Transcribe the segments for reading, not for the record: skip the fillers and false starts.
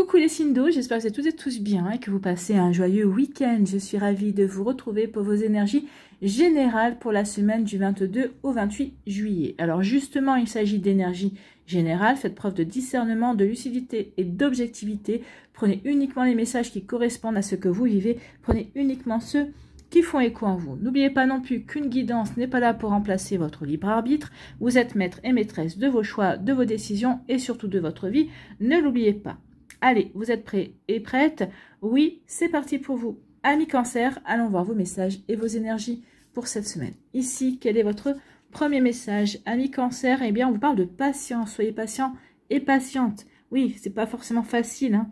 Coucou les signes d'eau, j'espère que vous êtes toutes et tous bien et que vous passez un joyeux week-end. Je suis ravie de vous retrouver pour vos énergies générales pour la semaine du 22 au 28 juillet. Alors justement, il s'agit d'énergie générale. Faites preuve de discernement, de lucidité et d'objectivité. Prenez uniquement les messages qui correspondent à ce que vous vivez. Prenez uniquement ceux qui font écho en vous. N'oubliez pas non plus qu'une guidance n'est pas là pour remplacer votre libre arbitre. Vous êtes maître et maîtresse de vos choix, de vos décisions et surtout de votre vie. Ne l'oubliez pas. Allez, vous êtes prêts et prêtes? Oui, c'est parti pour vous. Amis Cancer, allons voir vos messages et vos énergies pour cette semaine. Ici, quel est votre premier message? Amis Cancer, eh bien, on vous parle de patience. Soyez patient et patiente. Oui, c'est pas forcément facile, hein.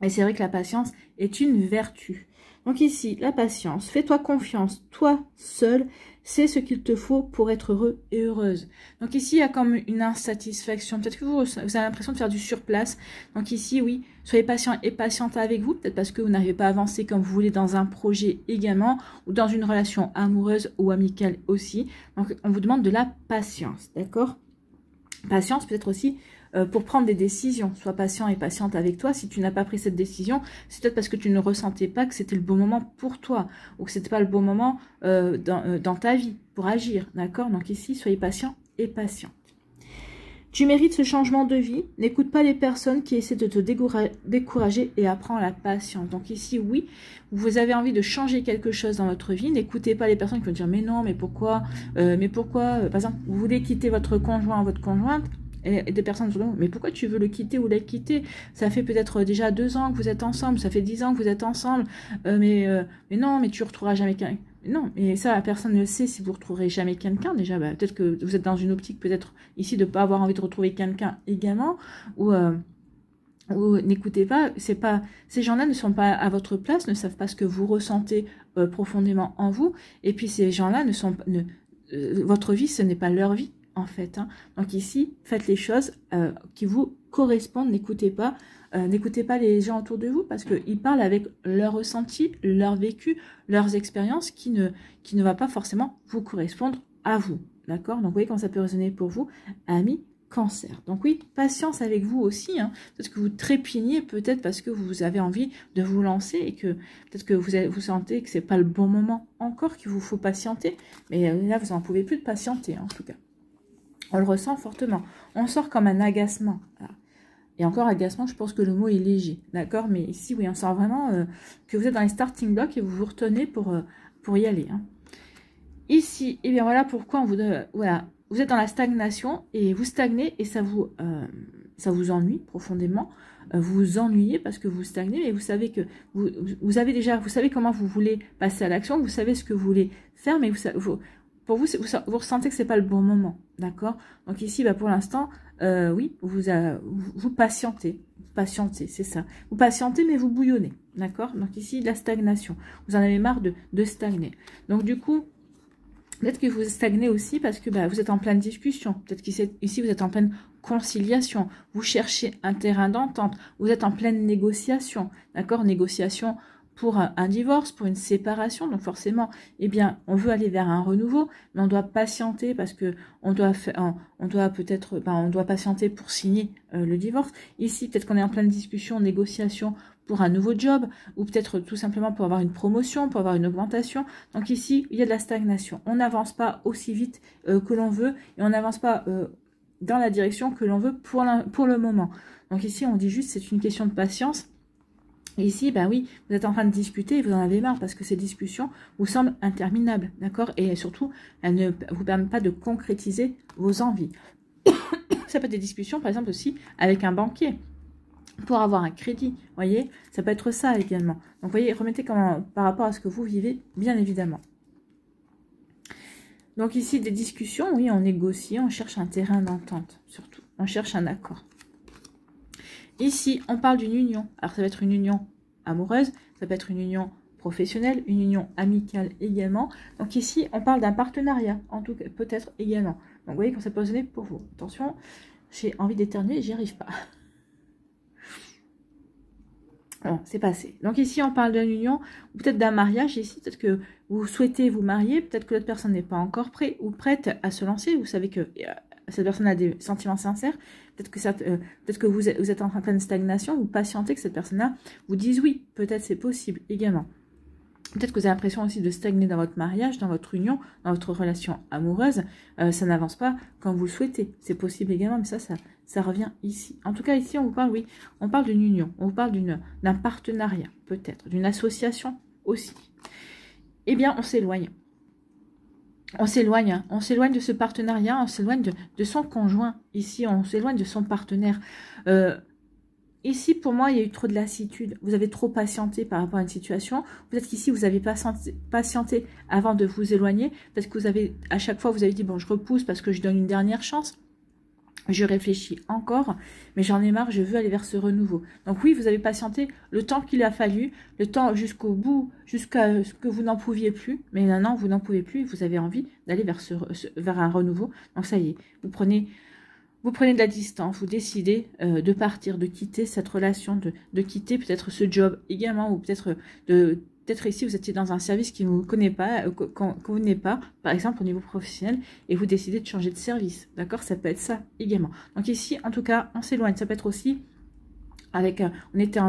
Et c'est vrai que la patience est une vertu. Donc ici, la patience, fais-toi confiance, toi seul, c'est ce qu'il te faut pour être heureux et heureuse. Donc ici, il y a comme une insatisfaction. Peut-être que vous avez l'impression de faire du surplace. Donc ici, oui, soyez patient et patiente avec vous. Peut-être parce que vous n'arrivez pas à avancer comme vous voulez dans un projet également. Ou dans une relation amoureuse ou amicale aussi. Donc on vous demande de la patience, d'accord? Patience peut-être aussi pour prendre des décisions. Sois patient et patiente avec toi. Si tu n'as pas pris cette décision, c'est peut-être parce que tu ne ressentais pas que c'était le bon moment pour toi ou que c'était pas le bon moment dans ta vie pour agir. D'accord? Donc ici, soyez patient et patiente. Tu mérites ce changement de vie. N'écoute pas les personnes qui essaient de te décourager et apprends la patience. Donc ici, oui, vous avez envie de changer quelque chose dans votre vie. N'écoutez pas les personnes qui vont dire « mais non, mais pourquoi ?» Par exemple, vous voulez quitter votre conjoint, votre conjointe, et des personnes disent « mais pourquoi tu veux le quitter ou la quitter? Ça fait peut-être déjà 2 ans que vous êtes ensemble, ça fait 10 ans que vous êtes ensemble, mais non, mais tu ne retrouveras jamais quelqu'un. » Non, mais ça, la personne ne sait si vous ne retrouverez jamais quelqu'un. Déjà, peut-être que vous êtes dans une optique, peut-être ici, de ne pas avoir envie de retrouver quelqu'un également. Ou n'écoutez pas, ces gens-là ne sont pas à votre place, ne savent pas ce que vous ressentez profondément en vous. Et puis, ces gens-là votre vie, ce n'est pas leur vie, en fait. Hein. Donc ici, faites les choses qui vous correspondent. N'écoutez pas les gens autour de vous parce qu'ils parlent avec leur ressenti, leur vécu, leurs expériences qui ne va pas forcément vous correspondre à vous. D'accord? Donc, vous voyez comment ça peut résonner pour vous, amis Cancer. Donc oui, patience avec vous aussi, hein, parce que vous trépignez peut-être parce que vous avez envie de vous lancer et que peut-être que vous sentez que c'est pas le bon moment encore, qu'il vous faut patienter. Mais là, vous n'en pouvez plus de patienter, hein, en tout cas. On le ressent fortement. On sort comme un agacement. Voilà. Et encore agacement, je pense que le mot est léger, d'accord? Mais ici, oui, on sent vraiment que vous êtes dans les starting blocks et vous vous retenez pour y aller. Hein. Ici, et bien voilà pourquoi voilà, vous êtes dans la stagnation et vous stagnez et ça vous ennuie profondément. Vous vous ennuyez parce que vous stagnez, mais vous savez que vous savez comment vous voulez passer à l'action, vous savez ce que vous voulez faire, mais pour vous ressentez que c'est pas le bon moment, d'accord? Donc ici, pour l'instant, oui, vous patientez, c'est ça. Vous patientez, mais vous bouillonnez, d'accord? Donc ici, la stagnation. Vous en avez marre de stagner. Donc du coup, peut-être que vous stagnez aussi parce que vous êtes en pleine discussion. Peut-être qu'ici, vous êtes en pleine conciliation. Vous cherchez un terrain d'entente. Vous êtes en pleine négociation, d'accord? Négociation pour un divorce, pour une séparation. Donc forcément, eh bien, on veut aller vers un renouveau, mais on doit patienter parce que on doit patienter pour signer le divorce. Ici, peut-être qu'on est en pleine discussion, négociation pour un nouveau job, ou peut-être tout simplement pour avoir une promotion, pour avoir une augmentation. Donc ici, il y a de la stagnation. On n'avance pas aussi vite que l'on veut, et on n'avance pas dans la direction que l'on veut pour le moment. Donc ici, on dit juste c'est une question de patience. Et ici, oui, vous êtes en train de discuter et vous en avez marre parce que ces discussions vous semblent interminables, d'accord? Et surtout, elles ne vous permettent pas de concrétiser vos envies. Ça peut être des discussions, par exemple, aussi avec un banquier pour avoir un crédit, vous voyez? Ça peut être ça également. Donc, vous voyez, remettez par rapport à ce que vous vivez, bien évidemment. Donc ici, des discussions, oui, on négocie, on cherche un terrain d'entente, surtout. On cherche un accord. Ici, on parle d'une union. Alors, ça va être une union amoureuse, ça peut être une union professionnelle, une union amicale également. Donc ici, on parle d'un partenariat, en tout cas, peut-être également. Donc, vous voyez comment ça peut résonner pour vous. Attention, j'ai envie d'éternuer, j'y arrive pas. Bon, c'est passé. Donc ici, on parle d'une union, ou peut-être d'un mariage. Ici, peut-être que vous souhaitez vous marier, peut-être que l'autre personne n'est pas encore prête ou prête à se lancer. Vous savez que cette personne a des sentiments sincères. Peut-être que vous êtes en pleine stagnation, vous patientez que cette personne-là vous dise oui. Peut-être c'est possible également. Peut-être que vous avez l'impression aussi de stagner dans votre mariage, dans votre union, dans votre relation amoureuse. Ça n'avance pas comme vous le souhaitez. C'est possible également, mais ça revient ici. En tout cas, ici, on vous parle, oui, on parle d'une union. On vous parle d'un partenariat, peut-être, d'une association aussi. Eh bien, on s'éloigne. On s'éloigne, hein. On s'éloigne de ce partenariat, on s'éloigne de son conjoint. Ici, on s'éloigne de son partenaire. Ici, pour moi, il y a eu trop de lassitude. Vous avez trop patienté par rapport à une situation. Peut-être qu'ici, vous avez patienté avant de vous éloigner. Parce que à chaque fois, vous avez dit, bon, je repousse parce que je donne une dernière chance. Je réfléchis encore, mais j'en ai marre, je veux aller vers ce renouveau. Donc oui, vous avez patienté le temps qu'il a fallu, le temps jusqu'au bout, jusqu'à ce que vous n'en pouviez plus. Mais maintenant, vous n'en pouvez plus et vous avez envie d'aller vers un renouveau. Donc ça y est, vous prenez de la distance, vous décidez de partir, de quitter cette relation, de quitter peut-être ce job également, ou peut-être ici vous étiez dans un service qui ne vous connaît pas, convenez pas, par exemple au niveau professionnel, et vous décidez de changer de service, d'accord? Ça peut être ça également. Donc ici, en tout cas, on s'éloigne. Ça peut être aussi on était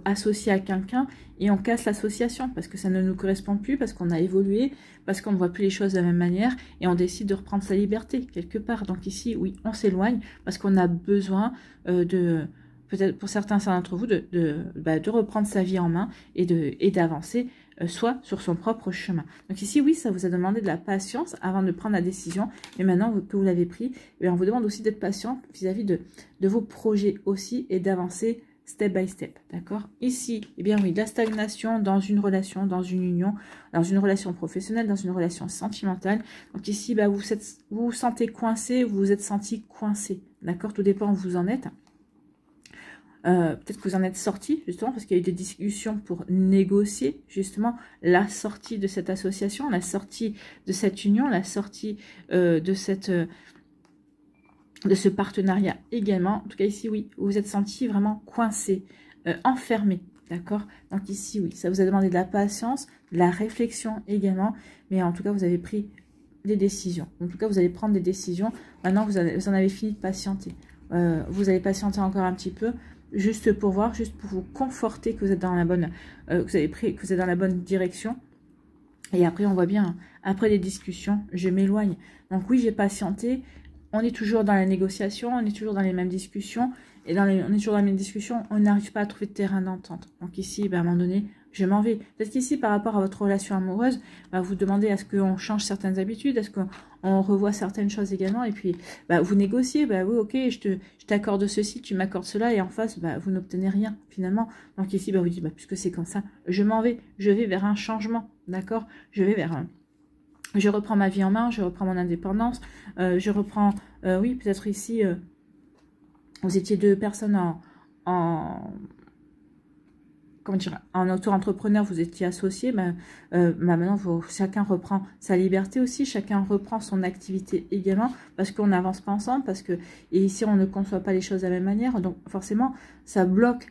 associé à quelqu'un et on casse l'association parce que ça ne nous correspond plus, parce qu'on a évolué, parce qu'on ne voit plus les choses de la même manière et on décide de reprendre sa liberté quelque part. Donc ici, oui, on s'éloigne parce qu'on a besoin peut-être pour certains d'entre vous, de reprendre sa vie en main et d'avancer, soit sur son propre chemin. Donc ici, oui, ça vous a demandé de la patience avant de prendre la décision, mais maintenant que vous l'avez pris, on vous demande aussi d'être patient vis-à-vis de vos projets aussi et d'avancer step by step, d'accord? Ici, eh bien oui, de la stagnation dans une relation, dans une union, dans une relation professionnelle, dans une relation sentimentale. Donc ici, vous vous sentez coincé, vous vous êtes senti coincé, d'accord? Tout dépend où vous en êtes. Peut-être que vous en êtes sorti, justement, parce qu'il y a eu des discussions pour négocier, justement, la sortie de cette association, la sortie de cette union, la sortie de ce partenariat également. En tout cas, ici, oui, vous vous êtes senti vraiment coincé, enfermé, d'accord? Donc ici, oui, ça vous a demandé de la patience, de la réflexion également, mais en tout cas, vous avez pris des décisions. En tout cas, vous allez prendre des décisions. Maintenant, vous en avez fini de patienter. Vous allez patienter encore un petit peu, juste pour voir, juste pour vous conforter que vous êtes dans la bonne, que vous êtes dans la bonne direction. Et après, on voit bien, après les discussions, je m'éloigne. Donc oui, j'ai patienté. On est toujours dans la négociation, on est toujours dans les mêmes discussions. Et on est toujours dans les mêmes discussions, on n'arrive pas à trouver de terrain d'entente. Donc ici, à un moment donné, je m'en vais. Peut-être qu'ici, par rapport à votre relation amoureuse, vous demandez à ce qu'on change certaines habitudes, à ce qu'on revoie certaines choses également. Et puis, vous négociez, oui, ok, je t'accorde ceci, tu m'accordes cela. Et en face, vous n'obtenez rien, finalement. Donc ici, vous dites, puisque c'est comme ça, je m'en vais. Je vais vers un changement, d'accord? Je vais vers je reprends ma vie en main, je reprends mon indépendance, je reprends, oui, peut-être ici, vous étiez deux personnes comment dire, en auto-entrepreneur, vous étiez associé, maintenant, chacun reprend sa liberté aussi, chacun reprend son activité également, parce qu'on n'avance pas ensemble, et ici, on ne conçoit pas les choses de la même manière, donc forcément, ça bloque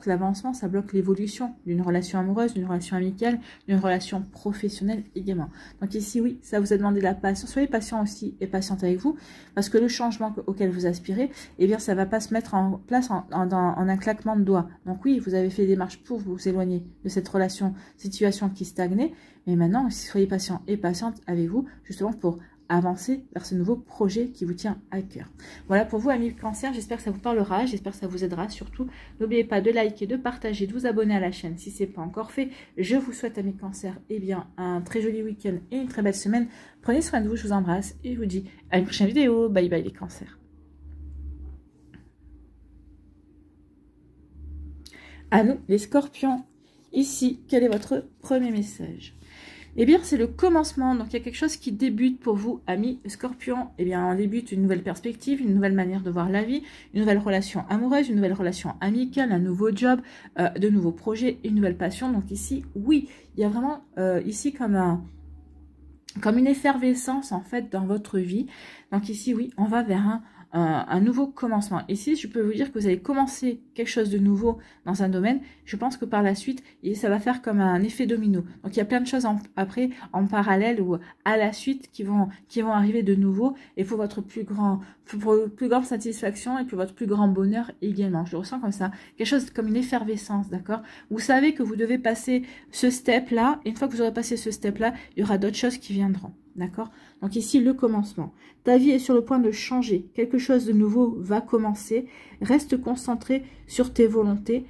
l'avancement, ça bloque l'évolution d'une relation amoureuse, d'une relation amicale, d'une relation professionnelle également. Donc ici, oui, ça vous a demandé de la patience. Soyez patient aussi et patiente avec vous, parce que le changement auquel vous aspirez, eh bien, ça ne va pas se mettre en place en un claquement de doigts. Donc oui, vous avez fait des démarches pour vous éloigner de cette situation qui stagnait, mais maintenant, soyez patient et patiente avec vous, justement pour avancer vers ce nouveau projet qui vous tient à cœur. Voilà pour vous, amis Cancer, j'espère que ça vous parlera, j'espère que ça vous aidera. Surtout, n'oubliez pas de liker, de partager, de vous abonner à la chaîne si ce n'est pas encore fait. Je vous souhaite, amis Cancer, un très joli week-end et une très belle semaine. Prenez soin de vous, je vous embrasse et je vous dis à une prochaine vidéo. Bye bye les Cancers. À nous, les Scorpions. Ici, quel est votre premier message? Eh bien, c'est le commencement. Donc, il y a quelque chose qui débute pour vous, amis Scorpions. Eh bien, on débute une nouvelle perspective, une nouvelle manière de voir la vie, une nouvelle relation amoureuse, une nouvelle relation amicale, un nouveau job, de nouveaux projets, une nouvelle passion. Donc ici, oui, il y a vraiment ici comme une effervescence, en fait, dans votre vie. Donc ici, oui, on va vers un nouveau commencement. Ici, je peux vous dire que vous allez commencer quelque chose de nouveau dans un domaine. Je pense que par la suite, ça va faire comme un effet domino. Donc, il y a plein de choses après, en parallèle ou à la suite qui vont arriver de nouveau. Et pour votre plus grande satisfaction et pour votre plus grand bonheur également. Je le ressens comme ça. Quelque chose comme une effervescence, d'accord? Vous savez que vous devez passer ce step-là. Et une fois que vous aurez passé ce step-là, il y aura d'autres choses qui viendront. D'accord? Donc ici, le commencement. Ta vie est sur le point de changer. Quelque chose de nouveau va commencer. Reste concentré sur tes volontés,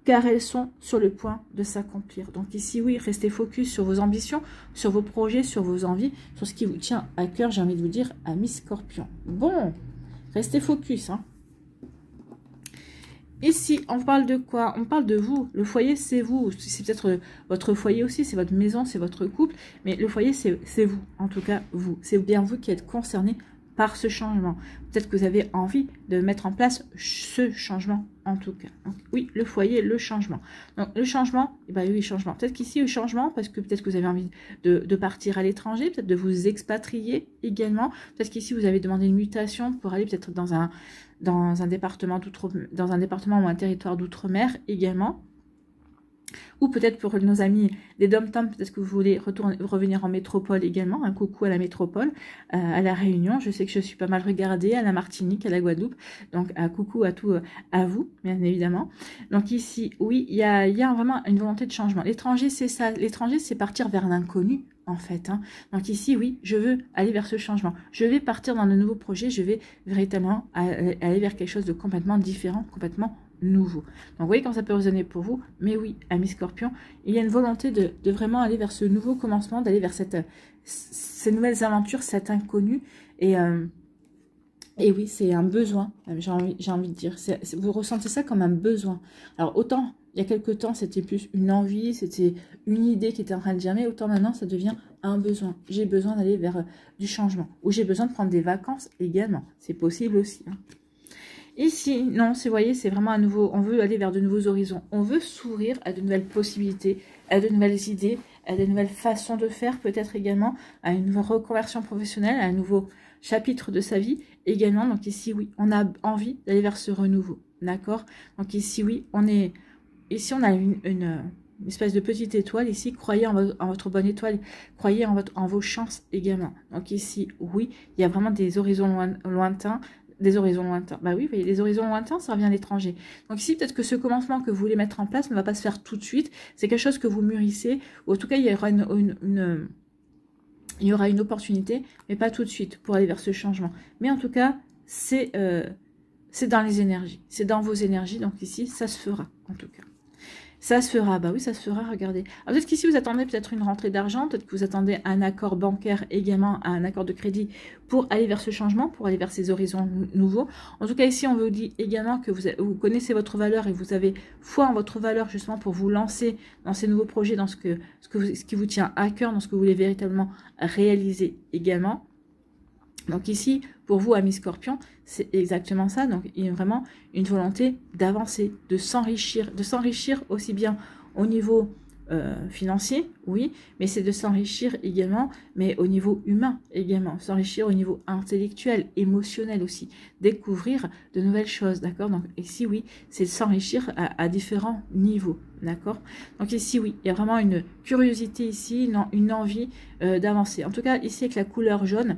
car elles sont sur le point de s'accomplir. Donc ici, oui, restez focus sur vos ambitions, sur vos projets, sur vos envies, sur ce qui vous tient à cœur, j'ai envie de vous dire, amis Scorpion. Bon, restez focus, hein. Ici, on parle de quoi? On parle de vous. Le foyer, c'est vous. C'est peut-être votre foyer aussi, c'est votre maison, c'est votre couple. Mais le foyer, c'est vous. En tout cas, vous. C'est bien vous qui êtes concerné par ce changement. Peut-être que vous avez envie de mettre en place ce changement, en tout cas. Donc, oui, le foyer, le changement. Donc, le changement, eh ben oui, changement. Peut-être qu'ici, le changement, parce que peut-être que vous avez envie de partir à l'étranger, peut-être de vous expatrier également. Peut-être qu'ici, vous avez demandé une mutation pour aller peut-être dans un département ou un territoire d'outre-mer également. Ou peut-être pour nos amis des dom-tom, peut-être que vous voulez revenir en métropole également. Un coucou à la métropole, à la Réunion. Je sais que je suis pas mal regardée, à la Martinique, à la Guadeloupe. Donc, un coucou à vous, bien évidemment. Donc ici, oui, il y a vraiment une volonté de changement. L'étranger, c'est ça. L'étranger, c'est partir vers l'inconnu, en fait. Hein. Donc ici, oui, je veux aller vers ce changement. Je vais partir dans de nouveaux projets. Je vais véritablement aller vers quelque chose de complètement différent, complètement nouveau. Donc vous voyez quand ça peut résonner pour vous, mais oui, amis Scorpion, il y a une volonté de vraiment aller vers ce nouveau commencement, d'aller vers ces nouvelles aventures, cet inconnu, et oui, c'est un besoin, j'ai envie de dire, vous ressentez ça comme un besoin. Alors autant, il y a quelques temps, c'était plus une envie, c'était une idée qui était en train de germer, autant maintenant, ça devient un besoin. J'ai besoin d'aller vers du changement, ou j'ai besoin de prendre des vacances également, c'est possible aussi, hein. Ici, non, vous voyez, c'est vraiment à nouveau, on veut aller vers de nouveaux horizons. On veut s'ouvrir à de nouvelles possibilités, à de nouvelles idées, à de nouvelles façons de faire, peut-être également à une nouvelle reconversion professionnelle, à un nouveau chapitre de sa vie également. Donc ici, oui, on a envie d'aller vers ce renouveau, d'accord? Donc ici, oui, on a une espèce de petite étoile ici. Croyez en votre bonne étoile, croyez en vos chances également. Donc ici, oui, il y a vraiment des horizons lointains. Des horizons lointains. Bah oui, vous voyez, les horizons lointains, ça revient à l'étranger. Donc ici, peut-être que ce commencement que vous voulez mettre en place ne va pas se faire tout de suite. C'est quelque chose que vous mûrissez. Ou en tout cas, il y aura une opportunité, mais pas tout de suite pour aller vers ce changement. Mais en tout cas, c'est dans les énergies. C'est dans vos énergies. Donc ici, ça se fera, en tout cas. Ça se fera, bah oui, ça se fera, regardez. Alors peut-être qu'ici, vous attendez peut-être une rentrée d'argent, peut-être que vous attendez un accord bancaire également, un accord de crédit pour aller vers ce changement, pour aller vers ces horizons nouveaux. En tout cas, ici, on vous dit également que vous connaissez votre valeur et vous avez foi en votre valeur justement pour vous lancer dans ces nouveaux projets, dans ce qui vous tient à cœur, dans ce que vous voulez véritablement réaliser également. Donc ici, pour vous, amis Scorpion, c'est exactement ça. Donc il y a vraiment une volonté d'avancer, de s'enrichir aussi bien au niveau financier, oui, mais c'est de s'enrichir également, mais au niveau humain également, s'enrichir au niveau intellectuel, émotionnel aussi, découvrir de nouvelles choses, d'accord? Donc ici, oui, c'est de s'enrichir à différents niveaux, d'accord? Donc ici, oui, il y a vraiment une curiosité ici, une envie d'avancer. En tout cas, ici, avec la couleur jaune,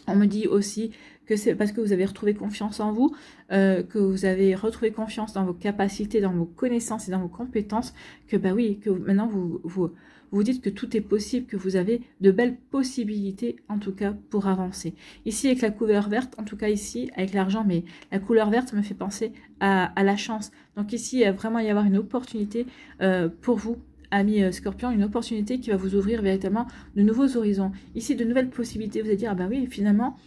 on me dit aussi que c'est parce que vous avez retrouvé confiance en vous, que vous avez retrouvé confiance dans vos capacités, dans vos connaissances et dans vos compétences, que bah oui, que maintenant vous dites que tout est possible, que vous avez de belles possibilités en tout cas pour avancer. Ici avec la couleur verte, en tout cas ici avec l'argent, mais la couleur verte me fait penser à la chance. Donc ici, il va vraiment y avoir une opportunité pour vous, amis Scorpion, une opportunité qui va vous ouvrir véritablement de nouveaux horizons. Ici, de nouvelles possibilités. Vous allez dire, ah ben oui, finalement,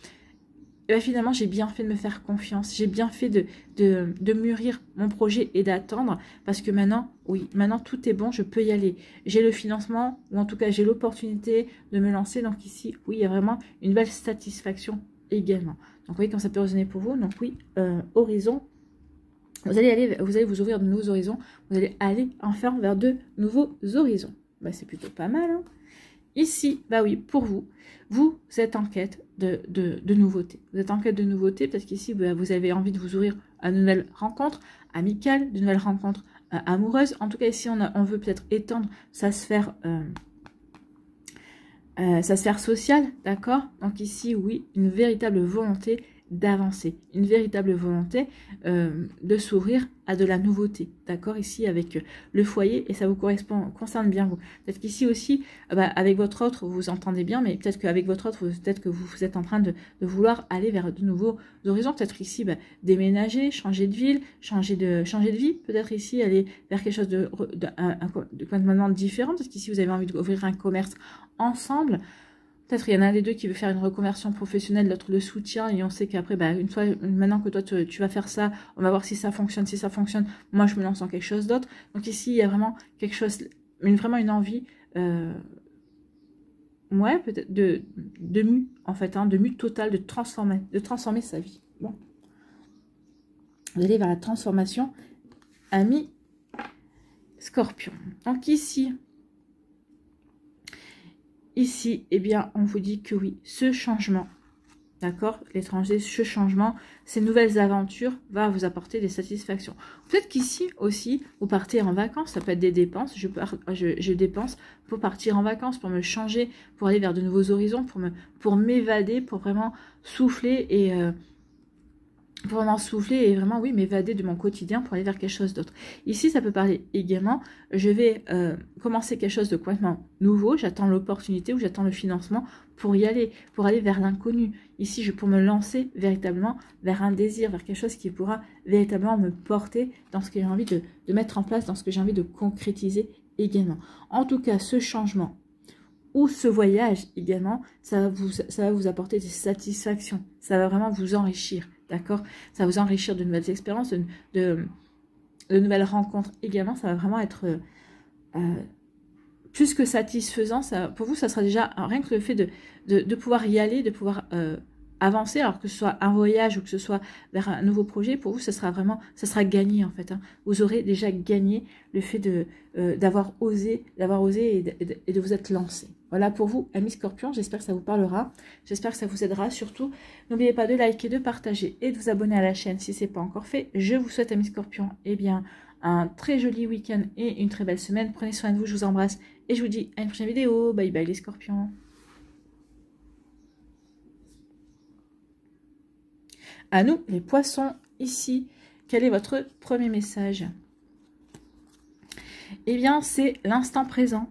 j'ai bien fait de me faire confiance. J'ai bien fait de mûrir mon projet et d'attendre. Parce que maintenant, oui, maintenant tout est bon, je peux y aller. J'ai le financement, ou en tout cas, j'ai l'opportunité de me lancer. Donc ici, oui, il y a vraiment une belle satisfaction également. Donc, vous voyez, quand ça peut résonner pour vous. Donc oui, horizon. Vous allez vous ouvrir de nouveaux horizons. Vous allez aller enfin vers de nouveaux horizons. Bah, c'est plutôt pas mal. Hein. ici, bah oui, pour vous, vous êtes en quête de nouveautés. Vous êtes en quête de nouveautés parce qu'ici, bah, vous avez envie de vous ouvrir à de nouvelles rencontres amicales, de nouvelles rencontres amoureuses. En tout cas, ici, on veut peut-être étendre sa sphère sociale, d'accord? Donc ici, oui, une véritable volonté d'avancer, une véritable volonté de s'ouvrir à de la nouveauté, d'accord, ici avec le foyer, et ça vous concerne bien vous. Peut-être qu'ici aussi, avec votre autre, vous vous entendez bien, mais peut-être qu'avec votre autre, peut-être que vous êtes en train de vouloir aller vers de nouveaux horizons, peut-être ici, déménager, changer de ville, changer de vie, peut-être ici, aller vers quelque chose de complètement différent, parce qu'ici, vous avez envie d'ouvrir un commerce ensemble. Peut-être il y en a un des deux qui veut faire une reconversion professionnelle, l'autre le soutient, et on sait qu'aprée, une fois, maintenant que toi tu vas faire ça, on va voir si ça fonctionne. Si ça fonctionne, moi je me lance en quelque chose d'autre. Donc ici, il y a vraiment quelque chose, vraiment une envie, ouais, peut-être de mue, en fait, de mue totale, de transformer sa vie. Bon. Vous allez vers la transformation, ami Scorpion. Donc ici, eh bien, on vous dit que oui, ce changement, d'accord, l'étranger, ce changement, ces nouvelles aventures va vous apporter des satisfactions. Peut-être qu'ici aussi, vous partez en vacances, ça peut être des dépenses, je dépense pour partir en vacances, pour me changer, pour aller vers de nouveaux horizons, pour m'évader, pour vraiment souffler et... vraiment, oui, m'évader de mon quotidien pour aller vers quelque chose d'autre. Ici, ça peut parler également, je vais commencer quelque chose de complètement nouveau, j'attends l'opportunité ou j'attends le financement pour y aller, pour aller vers l'inconnu. Ici, pour me lancer véritablement vers un désir, vers quelque chose qui pourra véritablement me porter dans ce que j'ai envie de mettre en place, dans ce que j'ai envie de concrétiser également. En tout cas, ce changement ou ce voyage également, ça va vous apporter des satisfactions, ça va vraiment vous enrichir. D'accord, ça va vous enrichir de nouvelles expériences, de nouvelles rencontres également. Ça va vraiment être plus que satisfaisant. Pour vous, ça sera déjà rien que le fait de pouvoir y aller, de pouvoir avancer, alors que ce soit un voyage ou que ce soit vers un nouveau projet. Pour vous, ça sera gagné en fait. Vous aurez déjà gagné le fait d'avoir osé et de vous être lancé. Voilà pour vous, amis Scorpion, j'espère que ça vous parlera, j'espère que ça vous aidera. Surtout, n'oubliez pas de liker, de partager et de vous abonner à la chaîne si ce n'est pas encore fait. Je vous souhaite, amis Scorpion, un très joli week-end et une très belle semaine. Prenez soin de vous, je vous embrasse et je vous dis à une prochaine vidéo. Bye bye les Scorpions. À nous, les Poissons, ici, quel est votre premier message? Eh bien, c'est l'instant présent.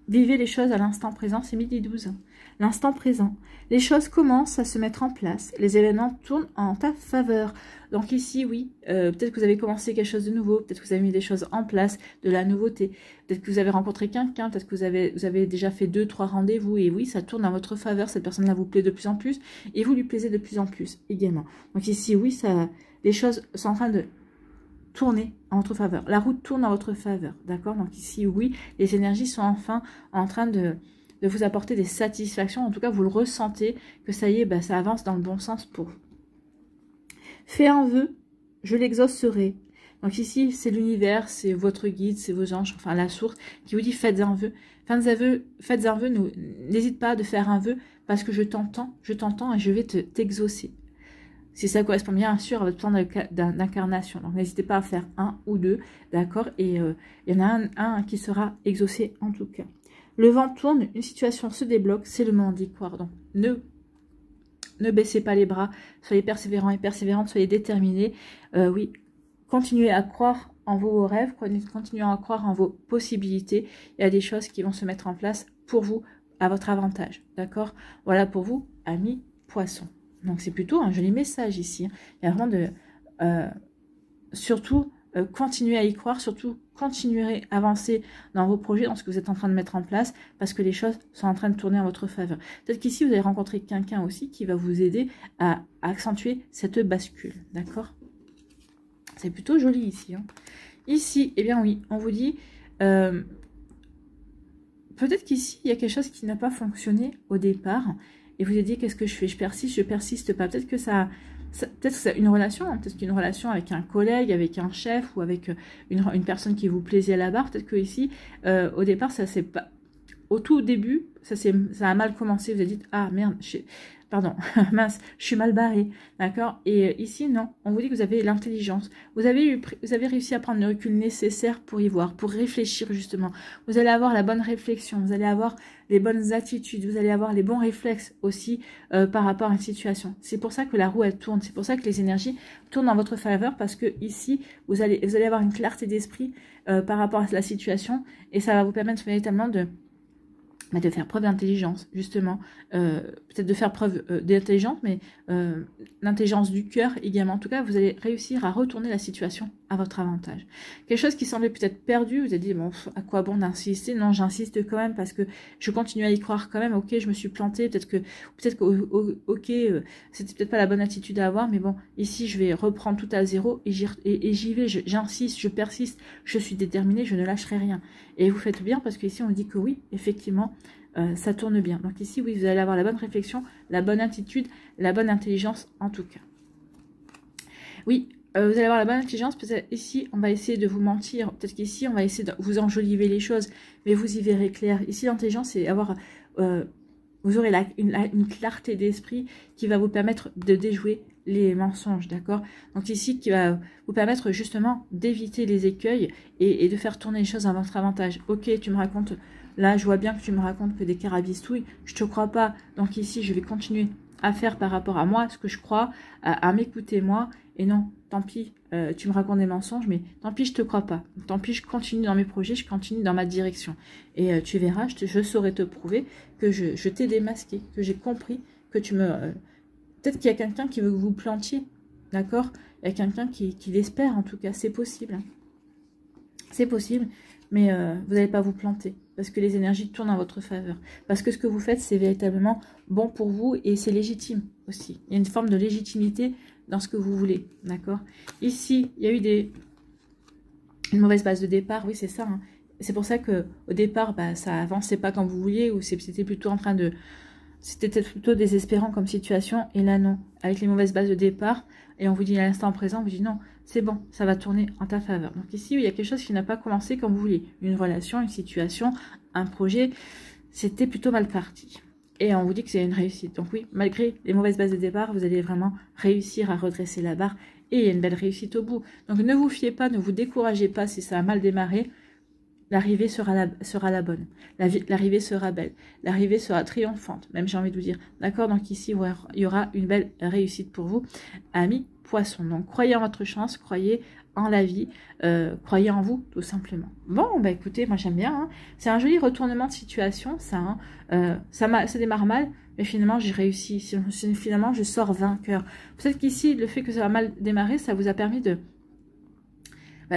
Vivez les choses à l'instant présent, c'est 12h12. L'instant présent. Les choses commencent à se mettre en place. Les événements tournent en ta faveur. Donc ici, oui, peut-être que vous avez commencé quelque chose de nouveau. Peut-être que vous avez mis des choses en place, de la nouveauté. Peut-être que vous avez rencontré quelqu'un. Peut-être que vous avez déjà fait 2-3 rendez-vous. Et oui, ça tourne en votre faveur. Cette personne-là vous plaît de plus en plus. Et vous lui plaisez de plus en plus également. Donc ici, oui, les choses sont en train de tourner en votre faveur. La route tourne en votre faveur, d'accord? Donc ici, oui, les énergies sont enfin en train de vous apporter des satisfactions. En tout cas, vous le ressentez, que ça y est, ça avance dans le bon sens pour vous. Fais un vœu, je l'exaucerai. Donc ici, c'est l'univers, c'est votre guide, c'est vos anges, enfin la source, qui vous dit faites un vœu. Faites un vœu, n'hésite pas de faire un vœu, parce que je t'entends et je vais t'exaucer. Si ça correspond bien sûr à votre plan d'incarnation. Donc n'hésitez pas à faire un ou deux, d'accord? Et il y en a un qui sera exaucé en tout cas. Le vent tourne, une situation se débloque, c'est le moment d'y croire. Donc ne baissez pas les bras, soyez persévérants et persévérantes, soyez déterminés. Oui, continuez à croire en vos rêves, continuez à croire en vos possibilités. Il y a des choses qui vont se mettre en place pour vous, à votre avantage, d'accord? Voilà pour vous, amis Poissons. Donc, c'est plutôt un joli message ici. Il y a vraiment surtout, continuez à y croire, surtout, continuez à avancer dans vos projets, dans ce que vous êtes en train de mettre en place, parce que les choses sont en train de tourner en votre faveur. Peut-être qu'ici, vous allez rencontrer quelqu'un aussi qui va vous aider à accentuer cette bascule, d'accord? C'est plutôt joli ici. Ici, eh bien oui, on vous dit... peut-être qu'ici, il y a quelque chose qui n'a pas fonctionné au départ, et vous avez dit, qu'est-ce que je fais? Je persiste pas. Peut-être que peut-être que c'est une relation, peut-être qu'une relation avec un collègue, avec un chef, ou avec une personne qui vous plaisait à la barre. Peut-être que ici, au départ, ça s'est pas au tout début, ça a mal commencé, vous avez dit, ah merde, pardon, mince, je suis mal barrée, d'accord? Et ici, non, on vous dit que vous avez l'intelligence. Vous avez réussi à prendre le recul nécessaire pour y voir, pour réfléchir justement. Vous allez avoir la bonne réflexion, vous allez avoir les bonnes attitudes, vous allez avoir les bons réflexes aussi par rapport à une situation. C'est pour ça que la roue, elle tourne, c'est pour ça que les énergies tournent en votre faveur, parce que ici, vous allez avoir une clarté d'esprit par rapport à la situation, et ça va vous permettre véritablement de faire preuve d'intelligence, justement, peut-être de faire preuve d'intelligence, mais l'intelligence du cœur également. En tout cas, vous allez réussir à retourner la situation à votre avantage. Quelque chose qui semblait peut-être perdu, vous avez dit, bon, à quoi bon d'insister? Non, j'insiste quand même parce que je continue à y croire quand même. Ok, je me suis plantée, peut-être que ok, c'était peut-être pas la bonne attitude à avoir, mais bon, ici, je vais reprendre tout à zéro et j'y vais, j'insiste, je persiste, je suis déterminée, je ne lâcherai rien. Et vous faites bien parce qu'ici, on dit que oui, effectivement, ça tourne bien. Donc ici, oui, vous allez avoir la bonne réflexion, la bonne attitude, la bonne intelligence en tout cas. Oui, vous allez avoir la bonne intelligence. Peut-être ici, on va essayer de vous mentir. Peut-être qu'ici, on va essayer de vous enjoliver les choses, mais vous y verrez clair. Ici, l'intelligence, c'est avoir... vous aurez une clarté d'esprit qui va vous permettre de déjouer les mensonges, d'accord? Donc ici, qui va vous permettre justement d'éviter les écueils et de faire tourner les choses à votre avantage. Ok, tu me racontes... Là, je vois bien que tu me racontes que des carabistouilles. Je te crois pas. Donc ici, je vais continuer à faire par rapport à moi ce que je crois, à m'écouter moi. Et non, tant pis, tu me racontes des mensonges, mais tant pis, je te crois pas. Tant pis, je continue dans mes projets, je continue dans ma direction. Et tu verras, je saurai te prouver que je t'ai démasqué, que j'ai compris, que tu me... Peut-être qu'il y a quelqu'un qui veut que vous plantiez, d'accord? Il y a quelqu'un qui l'espère, en tout cas, c'est possible. Hein. C'est possible, mais vous n'allez pas vous planter. Parce que les énergies tournent en votre faveur. Parce que ce que vous faites, c'est véritablement bon pour vous et c'est légitime aussi. Il y a une forme de légitimité dans ce que vous voulez, d'accord? Ici, il y a eu une mauvaise base de départ, oui, c'est ça. Hein. C'est pour ça qu'au départ, ça avançait pas comme vous vouliez ou c'était plutôt en train de... C'était peut-être plutôt désespérant comme situation. Et là, non. Avec les mauvaises bases de départ, et on vous dit à l'instant présent, on vous dit non, c'est bon, ça va tourner en ta faveur. Donc ici, il y a quelque chose qui n'a pas commencé comme vous vouliez. Une relation, une situation, un projet, c'était plutôt mal parti. Et on vous dit que c'est une réussite. Donc oui, malgré les mauvaises bases de départ, vous allez vraiment réussir à redresser la barre et il y a une belle réussite au bout. Donc ne vous fiez pas, ne vous découragez pas si ça a mal démarré. L'arrivée sera la bonne. L'arrivée sera belle. L'arrivée sera triomphante, même j'ai envie de vous dire. D'accord? Donc ici, il y aura une belle réussite pour vous, amis poissons. Donc croyez en votre chance, croyez en la vie, croyez en vous, tout simplement. Bon, bah écoutez, moi j'aime bien. Hein. C'est un joli retournement de situation, ça. Hein. Ça démarre mal, mais finalement j'ai réussi. Finalement, je sors vainqueur. Peut-être qu'ici, le fait que ça a mal démarré, ça vous a permis de...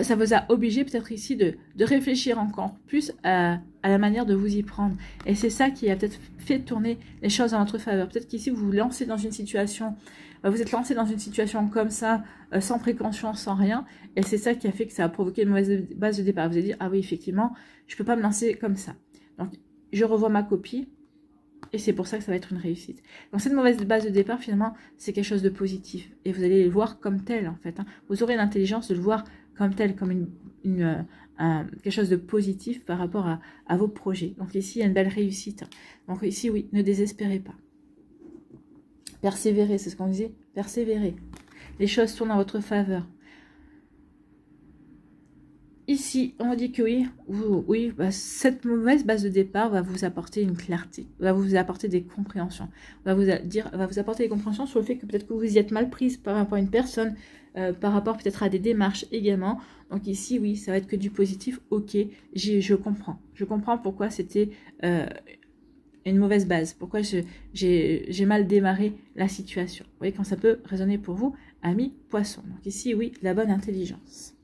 ça vous a obligé peut-être ici de réfléchir encore plus à la manière de vous y prendre. Et c'est ça qui a peut-être fait tourner les choses en votre faveur. Peut-être qu'ici, vous vous lancez dans une situation, vous êtes lancé dans une situation comme ça, sans précaution, sans rien. Et c'est ça qui a fait que ça a provoqué une mauvaise base de départ. Vous avez dit, ah oui, effectivement, je ne peux pas me lancer comme ça. Donc, je revois ma copie. Et c'est pour ça que ça va être une réussite. Donc cette mauvaise base de départ, finalement, c'est quelque chose de positif. Et vous allez le voir comme tel, en fait. Hein. Vous aurez l'intelligence de le voir comme tel, comme quelque chose de positif par rapport à vos projets. Donc ici, il y a une belle réussite. Donc ici, oui, ne désespérez pas. Persévérez, c'est ce qu'on disait. Persévérez. Les choses tournent en votre faveur. Ici, on dit que oui, cette mauvaise base de départ va vous apporter une clarté, va vous apporter des compréhensions, va vous apporter des compréhensions sur le fait que peut-être que vous y êtes mal prise par rapport à une personne, par rapport peut-être à des démarches également. Donc ici, oui, ça va être que du positif. Ok, je comprends pourquoi c'était une mauvaise base, pourquoi j'ai mal démarré la situation. Vous voyez quand ça peut résonner pour vous, amis poissons. Donc ici, oui, la bonne intelligence.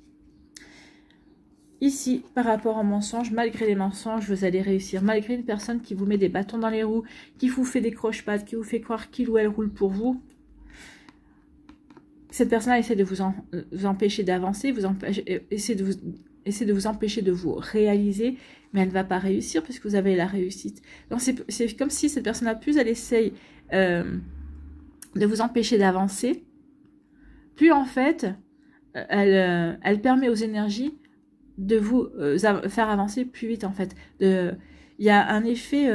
Ici, par rapport aux mensonges, malgré les mensonges, vous allez réussir. Malgré une personne qui vous met des bâtons dans les roues, qui vous fait des croche-pattes, qui vous fait croire qu'il ou elle roule pour vous, cette personne-là essaie de vous empêcher d'avancer, essaie de vous empêcher de vous réaliser, mais elle ne va pas réussir puisque vous avez la réussite. Donc c'est comme si cette personne-là, plus elle essaye de vous empêcher d'avancer, plus en fait, elle permet aux énergies de vous faire avancer plus vite en fait. il y a un effet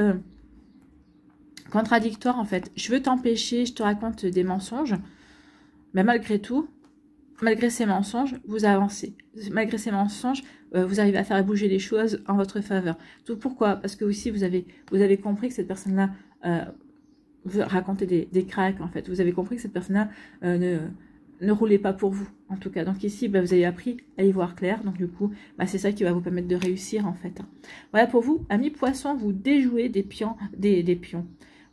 contradictoire en fait. Je veux t'empêcher, je te raconte des mensonges, mais malgré tout, malgré ces mensonges, vous avancez. Malgré ces mensonges, vous arrivez à faire bouger les choses en votre faveur. Tout pourquoi? Parce que aussi, vous avez compris que cette personne-là vous racontait des cracks, en fait. Vous avez compris que cette personne-là ne roulait pas pour vous, en tout cas. Donc ici, vous avez appris à y voir clair. Donc du coup, c'est ça qui va vous permettre de réussir, en fait. Voilà, pour vous, amis poissons, vous déjouez des pions.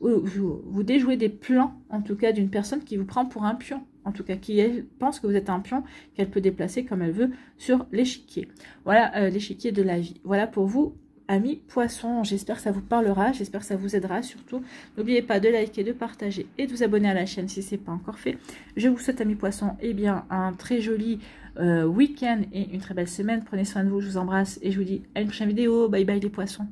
Vous déjouez des plans, en tout cas, d'une personne qui vous prend pour un pion, en tout cas, qui pense que vous êtes un pion, qu'elle peut déplacer comme elle veut sur l'échiquier. Voilà, l'échiquier de la vie. Voilà pour vous, amis poissons. J'espère que ça vous parlera, j'espère que ça vous aidera surtout. N'oubliez pas de liker, de partager et de vous abonner à la chaîne si ce n'est pas encore fait. Je vous souhaite, amis poissons, un très joli week-end et une très belle semaine. Prenez soin de vous, je vous embrasse et je vous dis à une prochaine vidéo. Bye bye les poissons.